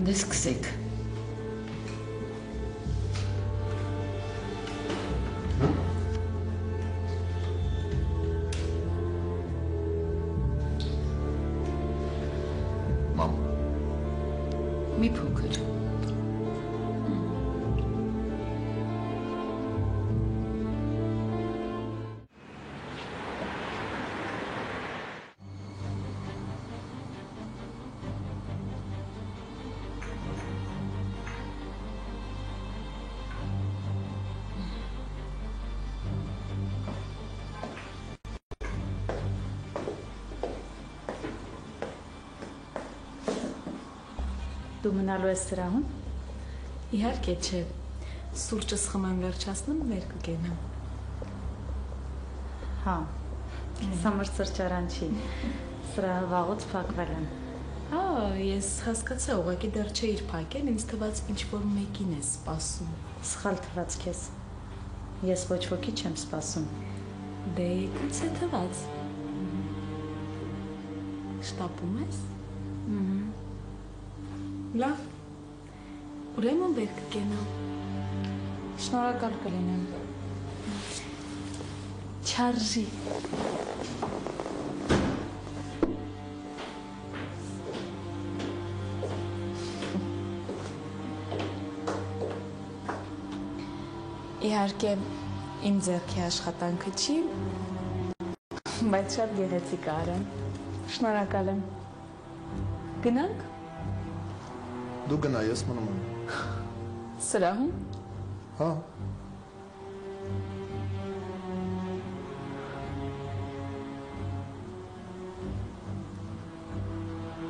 Դե սկսեք։ Մամ։ Մի փոքր։ Դու մնալու ես սրահում։ Իհարկե չէ, սուրճս խմեմ վերջացնեմ, վեր կգենամ։ Հա, սամր սրճարան չի, սրահը վաղուց փակվել են։ Հա, ես հասկացա, ուղղակի դեռ չէիր փակել, ինձ թվաց ինչ-որ մեկին ես սպասում։ Սխալ թվաց քեզ։ Ես ոչ ոքի չեմ սպասում։ Դե գուցե թվաց։ Շտապում ես։ Լավ, ուրեմն վեր կգենամ։ Շնորհակալ կլինեմ։ Չարժի։ Իհարկե, իմ ձեռքի աշխատանքը չի, բայց շատ գեղեցիկ է արել։ Շնորհակալ եմ։ Գնանք։ Դու գնա, ես մնում եմ։ Սրահում։ Հա։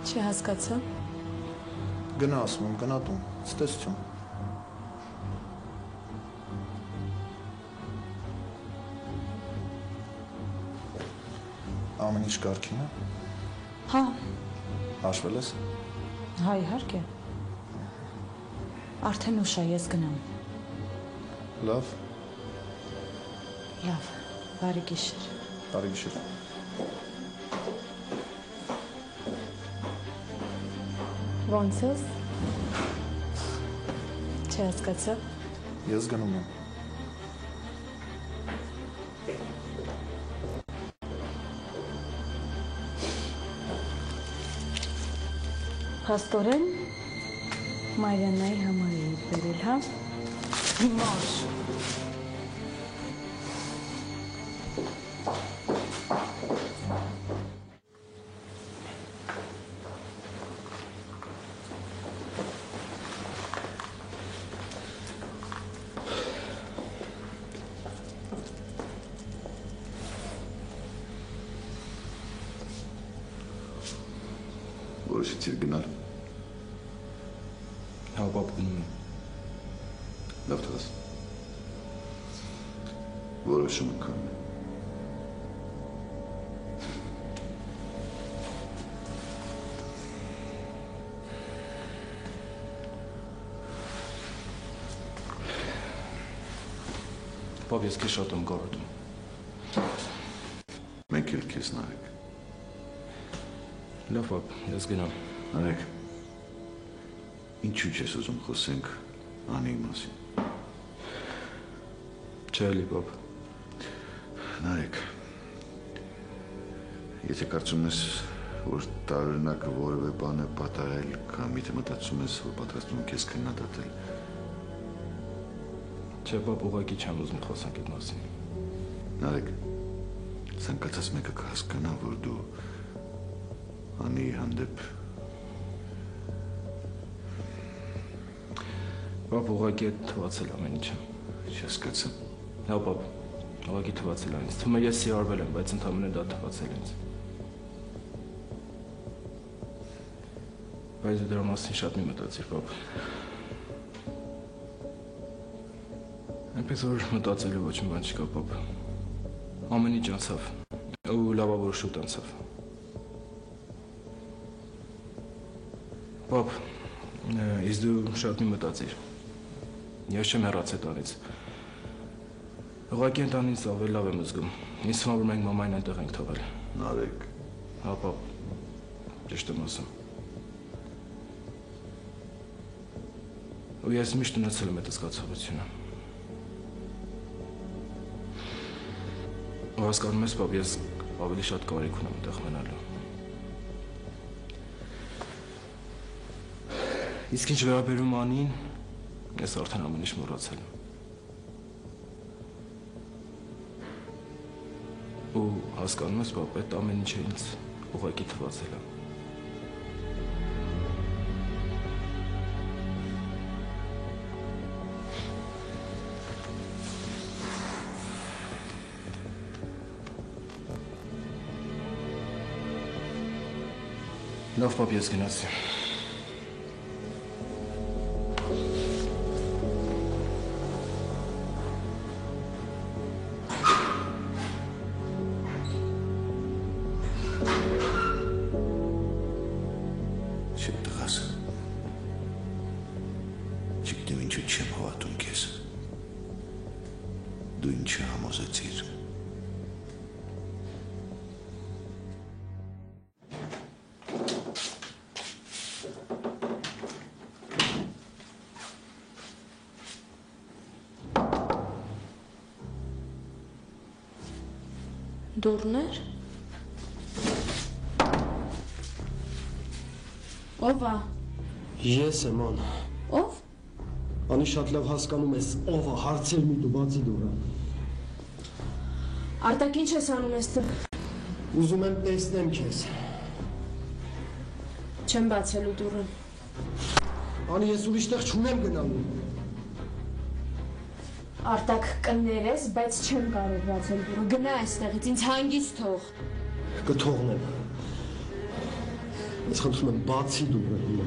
Չհասկացա։ Գնա, ասում եմ, գնա տուն, ցտեսություն։ Ամեն ինչ կարգին է։ Հա։ Հաշվել ես։ Հա, իհարկե։ Արդեն ուշ է, ես գնամ։ Լավ։ Լավ, բարի գիշեր։ Բարի գիշեր։ Ոնց ես։ Չհասկացա։ Ես գնում եմ։ Փաստորեն Մարիանայի համար էի բերել, հա։ Հիմար։ Որոշեցիր գնալ։ Հա, պապ գնում եմ։ Լավ թվաց։ Որոշումը քան։ Պապ, ես քեզ շատ եմ կարոտում։ Մենք էլ քեզ նայեք։ Լավ, պապ, ես գնամ։ Նայեք։ Ինչու չես ուզում խոսենք Անի մասին։ Չէ, էլի, պապ։ Նայեք։ Եթե կարծում ես, որ տարօրինակը որևէ բան է պատահել, կամ եթե մտածում ես, որ պատրաստվում քեզ քննադատել։ Չէ, պապ, ուղղակի չեմ ուզում խոսանք այդ մասին։ Նայեք։ Ցանկացած մեկը կհասկանա, որ դու Անի հանդեպ Պապ, ուղղակի է թվացել ամեն ինչը։ Չհասկացա։ Հա, պապ, ուղղակի թվացել է ինձ։ Թվում է ես սիրարվել եմ, բայց ընդհանրապես դա թվացել ինձ։ Բայց դրա մասին շատ մի մտածիր, պապ։ Այնպես որ մտածելու ոչ մի բան չկա, պապ։ Ամեն ինչ անցավ։ Ու լավավոր շուտ անցավ։ Պապ, իսկ դու շատ մի մտածիր։ Ես չեմ հեռացել տանից։ Ուղղակի ընտանից ավելի լավ եմ զգում։ Ինձ թվում է, որ մենք մամային այնտեղ ենք թողել։ Նարեկ։ Հա, պապ, ճիշտ եմ ասում։ ու ես միշտ ունեցել եմ այդ զգացողությունը։ Ու հասկանում ես, պապ, ես ավելի շատ կարիք ունեմ այդտեղ մնալու։ Իսկ ինչ վերաբերում Անին, ես արդեն ամեն ինչ մոռացել եմ։ Ու հասկանում ես, պապ, այդ ամեն ինչը ինձ ուղղակի թվացել է։ Լավ, պապ, ես գնացի։ Չէ տղաս։ Չգիտեմ ինչու չեմ հավատում քեզ։ Դու ինչը համոզեցիր։ Դուրներ։ Ով է։ Ես եմ ան։ Ով։ Անի շատ լավ հասկանում ես ով է, հարցեր մի դու բացի դուռը։ Արտակ ինչ ես անում այստեղ։ Ուզում եմ տեսնեմ քեզ։ Չեմ բացելու դուռը։ Անի ես ուրիշ տեղ չունեմ գնալու։ Արտակ կներես, բայց չեմ կարող բացել դուռը։ Գնա այստեղից, ինձ հանգիստ թող։ Կթողնեմ։ Ես խնդրում եմ բացի դուռը հիմա։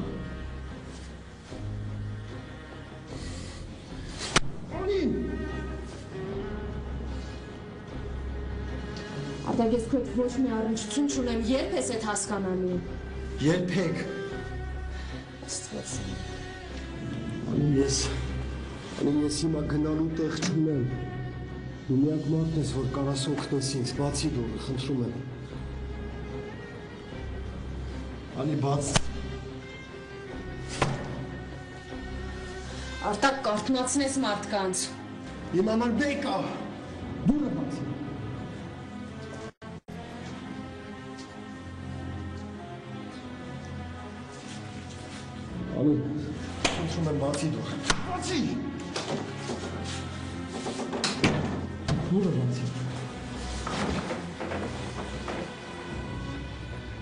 Անի։ Արտակ ես քո հետ ոչ մի առնչություն չունեմ, երբ ես այդ հասկանալու։ Երբեք։ Աստված։ Անի ես հիմա գնալու տեղ չունեմ։ Դու միակ մարդն ես, որ կարաս օգնես ինձ, բացի դուռը, խնդրում եմ։ Անի բաց։ Արտակ կարթնացնես մարդկանց։ Իմ համար մեկ է։ Դուռը բացի։ Անի, խնդրում եմ բացի դուռը։ Բացի։ Դուռը բացի։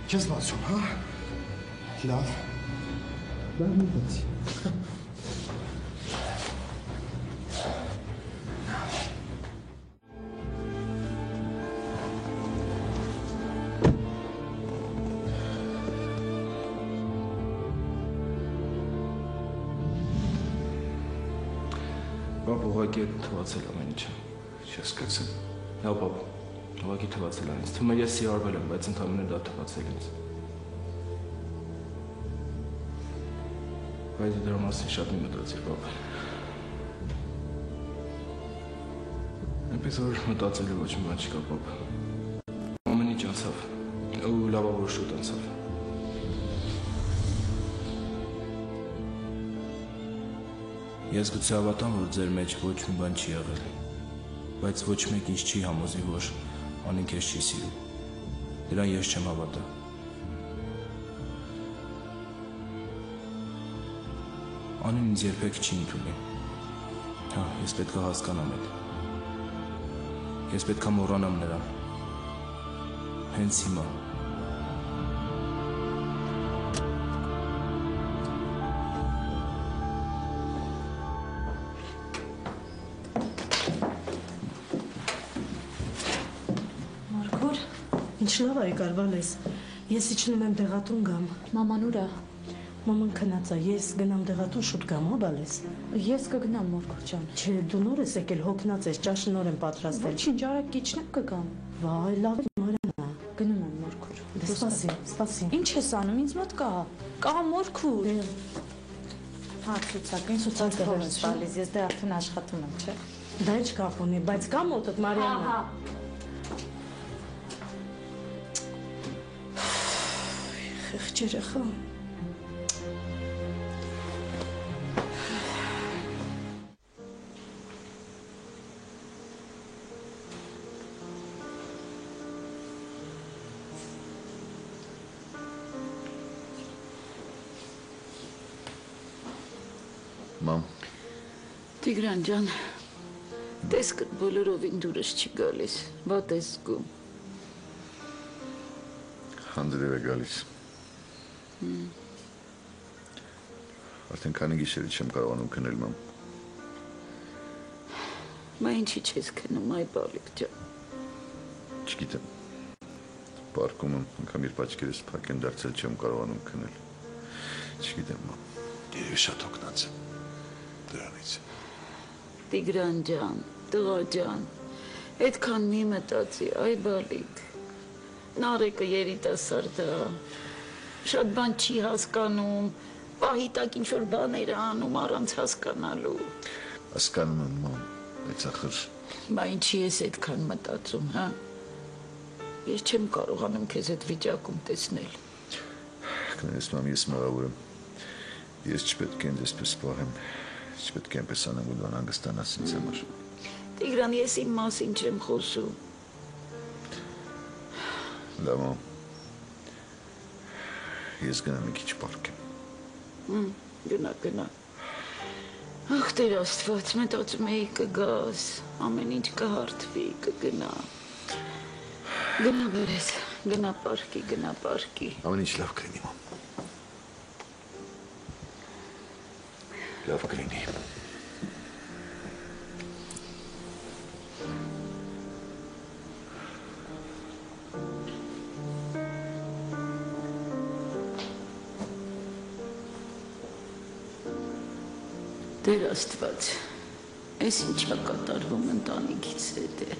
Չես բացում, հա։ Լավ։ Լավ մի բացի։ Պապ, ուղղակի թվացել ամեն ինչը։ Չհասկացա։ Հա, պապ, ուղղակի թվացել է ինձ։ Թվում է ես սիրարվել եմ, բայց ընդհանրապես դա թվացել ինձ։ Բայց դրա մասին շատ մի մտածիր, պապ։ Այնպես որ մտածելու ոչ մի բան չկա, պապ։ Ամեն ինչ անցավ, ու լավավոր շուտ անցավ։ Ես գուցե հավատամ, որ ձեր մեջ ոչ մի բան չի եղել, բայց ոչ մեկ ինձ չի համոզի, որ Անին քեզ չի սիրում։ Դրան ես չեմ հավատա։ Անին ինձ երբեք չի ընդունի։ Հա, ես պետք է հասկանամ այդ։ Ես պետք է մոռանամ նրան։ Հենց հիմա։ Ինչ լավ է եկար, Վալես։ Ես իջնում եմ դեղատուն գամ։ Մաման ուր է։ Մաման քնած է, ես գնամ դեղատուն շուտ գամ, հա, Վալես։ Ես կգնամ մորքուր ջան։ Չէ, դու նոր ես եկել, հոգնած ես, ճաշը նոր եմ պատրաստել։ Ոչինչ, արագ իջնեմ կգամ։ Վայ, լավ է, Մարիանա։ Գնում եմ մորքուր։ Դե սպասի։ Ինչ ես անում, ինձ մոտ կա։ Կա մորքուր։ Հա, ցուցակ, ինձ ցուցակ դրես տալիս, ես դե արդեն աշխատում եմ, չէ։ Դա ինչ կապ ունի, բայց կա մոտդ, Մարիանա։ Խեղճ երեխա։ Տիգրան ջան, տեսքդ բոլորովին դուրս չի գալիս, ո՞տ ես զգում։ Հանդրև է գալիս։ Արդեն քանի գիշերի չեմ կարողանում քնել, մամ։ Մա ինչի չես քնում, այ բալիկ ջան։ Չգիտեմ։ Պարկում եմ, անգամ երբ աչքերս փակ են դարձել, չեմ կարողանում քնել։ Չգիտեմ, մամ։ Երևի շատ օգնած եմ դրանից։ Տիգրան ջան, տղա ջան, այդքան մի մտածի, այ բալիկ։ Նարեկը երիտասարդ է, շատ բան չի հասկանում, պահի տակ ինչ-որ բաներ է անում առանց հասկանալու։ Հասկանում եմ, մամ, բայց ախր… Բա ինչի ես այդքան մտածում, հա։ Ես չեմ կարողանում քեզ այդ վիճակում տեսնել։ Կներես, մամ, ես մեղավոր եմ։ Ես չպետք է ինձ այսպես պահեմ, չպետք է այնպես անեմ, որ անհանգստանաս ինձ համար։ Տիգրան, ես իմ մասին չեմ խոսում։ Լավ, մամ։ Ես գնամ մի քիչ պարկեմ։ Գնա։ Ախ, Տեր Աստված, մտածում էի կգաս, ամեն ինչ կհարթվի, կգնա։ Գնա բերես, գնա պարկի։ Ամեն ինչ լավ կլինի, մամ։ Լավ կլինի։ Տեր Աստված, այս ինչա կատարվում ընտանիքից հետ է։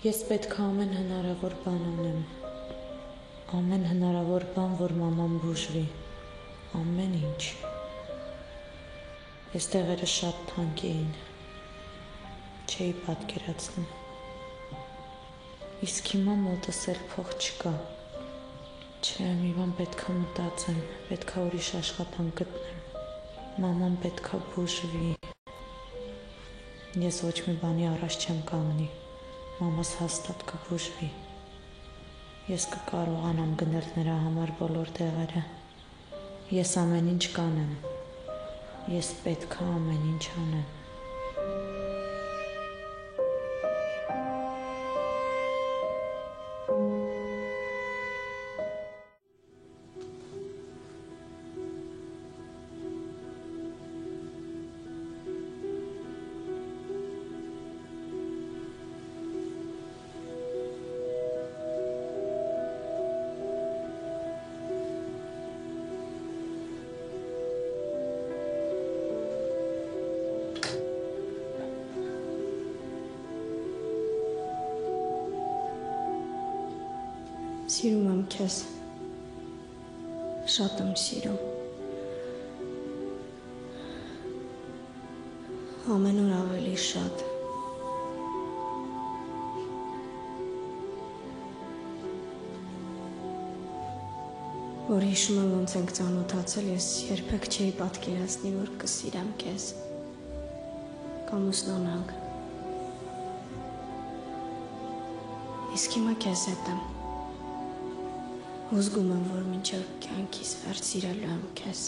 Ես պետք է ամեն հնարավոր բան անեմ։ Ամեն հնարավոր բան, որ մաման բուժվի։ Ամեն ինչ։ Այս տեղերը շատ թանկ էին։ Չէի պատկերացնում։ Իսկ հիմա մոտս էլ փող չկա։ Չէ, մի բան պետք է մտածեմ, պետք է ուրիշ աշխատանք գտնեմ։ Մաման պետք է բուժվի։ Ես ոչ մի բանի առաջ չեմ կանգնի։ Մամաս հաստատ կբուժվի։ Ես կկարողանամ գնել նրա համար բոլոր տեղերը։ Ես ամեն ինչ կանեմ։ Ես պետք է ամեն ինչ անեմ։ Սիրում եմ քեզ, շատ եմ սիրում, ամեն օր ավելի շատ, որ հիշում եմ ոնց ենք ծանոթացել, ես երբեք չէի պատկերացնի, որ կսիրեմ քեզ, կամուսնանանք, իսկ հիմա քեզ հետ եմ, Ուզգում եմ, որ մինչև կյանքիս վերջ սիրելու եմ քեզ։